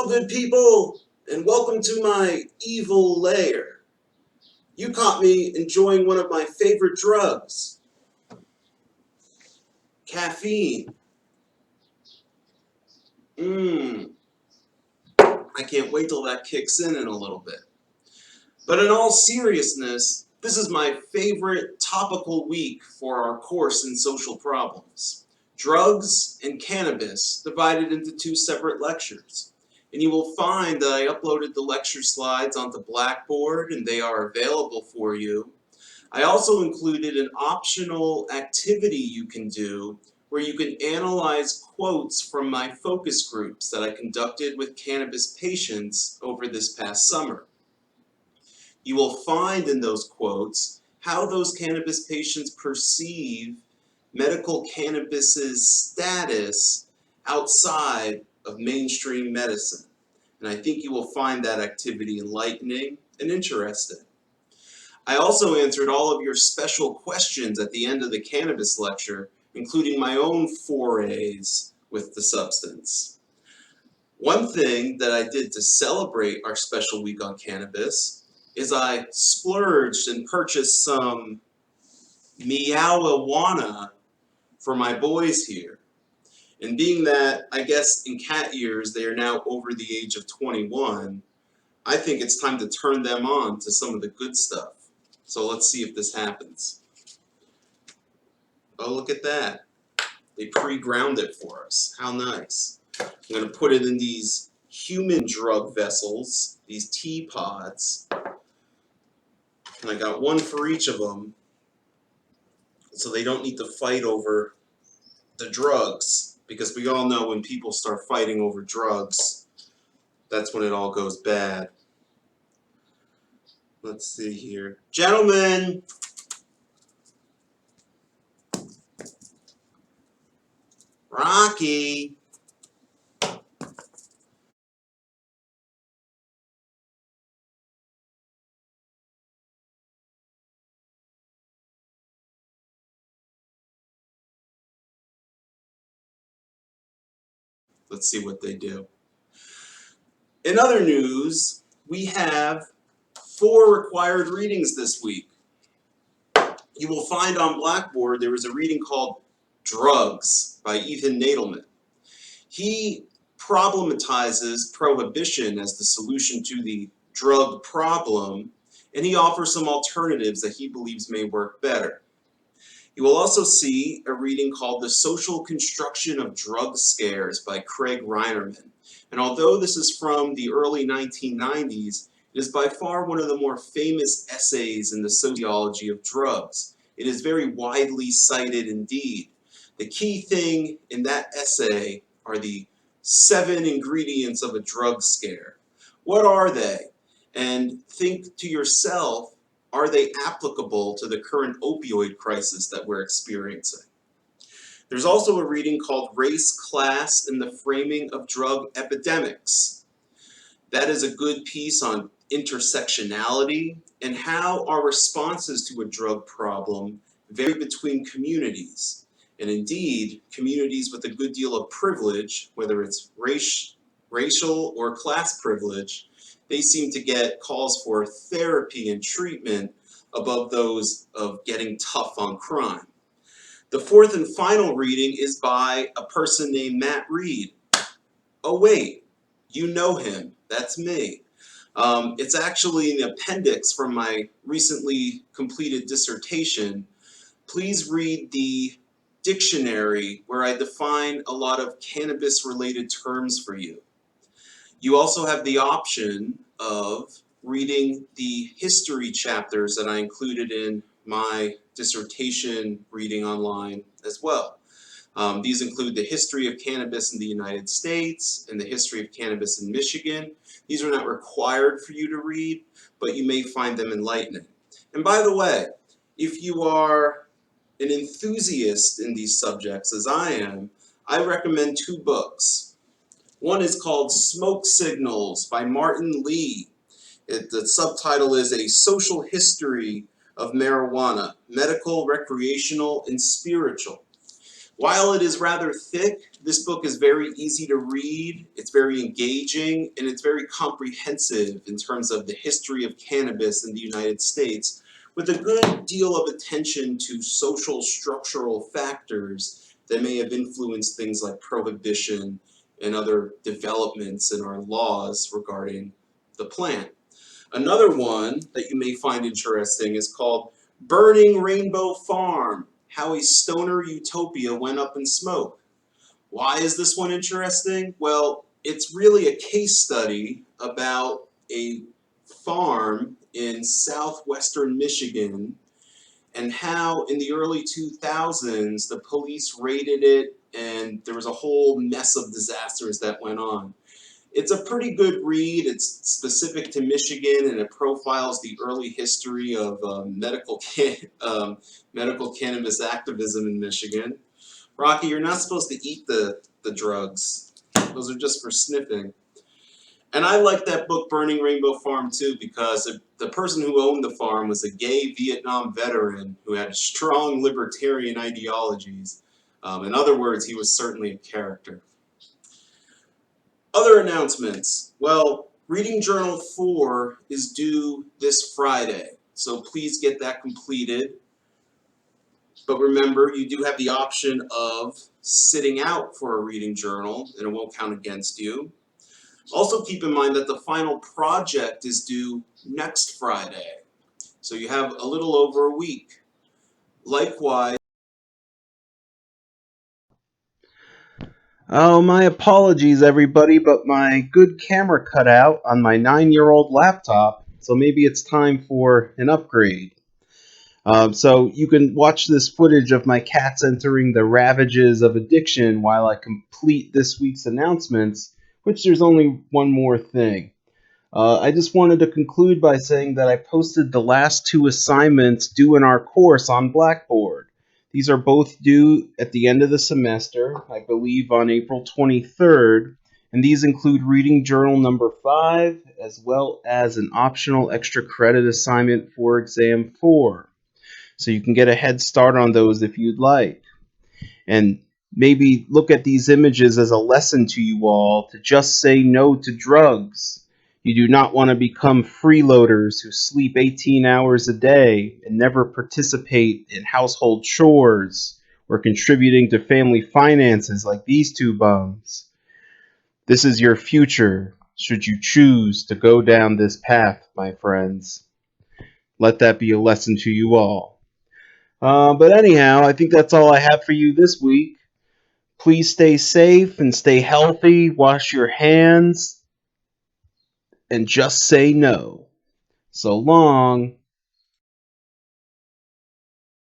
Hello, good people, and welcome to my evil lair. You caught me enjoying one of my favorite drugs, caffeine. I can't wait till that kicks in a little bit. But in all seriousness, this is my favorite topical week for our course in social problems. Drugs and cannabis, divided into two separate lectures. And you will find that I uploaded the lecture slides onto BlackBoard and they are available for you. I also included an optional activity you can do where you can analyze quotes from my focus groups that I conducted with cannabis patients over this past summer. You will find in those quotes how those cannabis patients perceive medical cannabis's status outside of mainstream medicine. And I think you will find that activity enlightening and interesting. I also answered all of your special questions at the end of the cannabis lecture, including my own forays with the substance. One thing that I did to celebrate our special week on cannabis is I splurged and purchased some meowawana for my boys here. And being that, I guess in cat years, they are now over the age of 21, I think it's time to turn them on to some of the good stuff. So let's see if this happens. Oh, look at that. They pre-ground it for us. How nice. I'm going to put it in these human drug vessels, these teapods. And I got one for each of them, so they don't need to fight over the drugs. Because we all know when people start fighting over drugs, that's when it all goes bad. Let's see here. Gentlemen! Rocky! Let's see what they do. In other news, we have 4 required readings this week. You will find on BlackBoard there was a reading called Drugs by Ethan Nadelman. He problematizes prohibition as the solution to the drug problem, and he offers some alternatives that he believes may work better. You will also see a reading called The Social Construction of Drug Scares by Craig Reinarman. And although this is from the early 1990s, it is by far one of the more famous essays in the sociology of drugs. It is very widely cited indeed. The key thing in that essay are the 7 ingredients of a drug scare. What are they? And think to yourself, are they applicable to the current opioid crisis that we're experiencing? There's also a reading called Race, Class, and the Framing of Drug Epidemics. That is a good piece on intersectionality and how our responses to a drug problem vary between communities. And indeed, communities with a good deal of privilege, whether it's racial or class privilege, they seem to get calls for therapy and treatment above those of getting tough on crime. The 4th and final reading is by a person named Matt Reed. Oh wait, you know him, that's me. It's actually an appendix from my recently completed dissertation. Please read the dictionary where I define a lot of cannabis-related terms for you. You also have the option of reading the history chapters that I included in my dissertation reading online as well. These include the history of cannabis in the United States and the history of cannabis in Michigan. These are not required for you to read, but you may find them enlightening. And by the way, if you are an enthusiast in these subjects, as I am, I recommend 2 books. One is called Smoke Signals by Martin Lee. The subtitle is A Social History of Marijuana, Medical, Recreational, and Spiritual. While it is rather thick, this book is very easy to read, it's very engaging, and it's very comprehensive in terms of the history of cannabis in the United States, with a good deal of attention to social structural factors that may have influenced things like prohibition and other developments in our laws regarding the plant. Another one that you may find interesting is called Burning Rainbow Farm: How a Stoner Utopia Went Up in Smoke. Why is this one interesting? Well, it's really a case study about a farm in southwestern Michigan and how in the early 2000s the police raided it and there was a whole mess of disasters that went on. It's a pretty good read. It's specific to Michigan and it profiles the early history of medical cannabis activism in Michigan. Rocky, you're not supposed to eat the drugs. Those are just for sniffing. And I like that book, Burning Rainbow Farm, too, because the person who owned the farm was a gay Vietnam veteran who had strong libertarian ideologies. In other words, he was certainly a character. Other announcements. Well, Reading Journal 4 is due this Friday, so please get that completed. But remember, you do have the option of sitting out for a reading journal, and it won't count against you. Also keep in mind that the final project is due next Friday, so you have a little over a week. Likewise, Oh, my apologies, everybody, but my good camera cut out on my 9-year-old laptop, so maybe it's time for an upgrade. So you can watch this footage of my cats entering the ravages of addiction while I complete this week's announcements, which there's only one more thing. I just wanted to conclude by saying that I posted the last 2 assignments due in our course on BlackBoard. These are both due at the end of the semester, I believe on April 23rd, and these include Reading Journal number 5, as well as an optional extra credit assignment for Exam 4. So you can get a head start on those if you'd like. And maybe look at these images as a lesson to you all to just say no to drugs. You do not want to become freeloaders who sleep 18 hours a day and never participate in household chores or contributing to family finances like these 2 bums. This is your future, should you choose to go down this path, my friends. Let that be a lesson to you all. But anyhow, I think that's all I have for you this week. Please stay safe and stay healthy, wash your hands, and just say no. So long.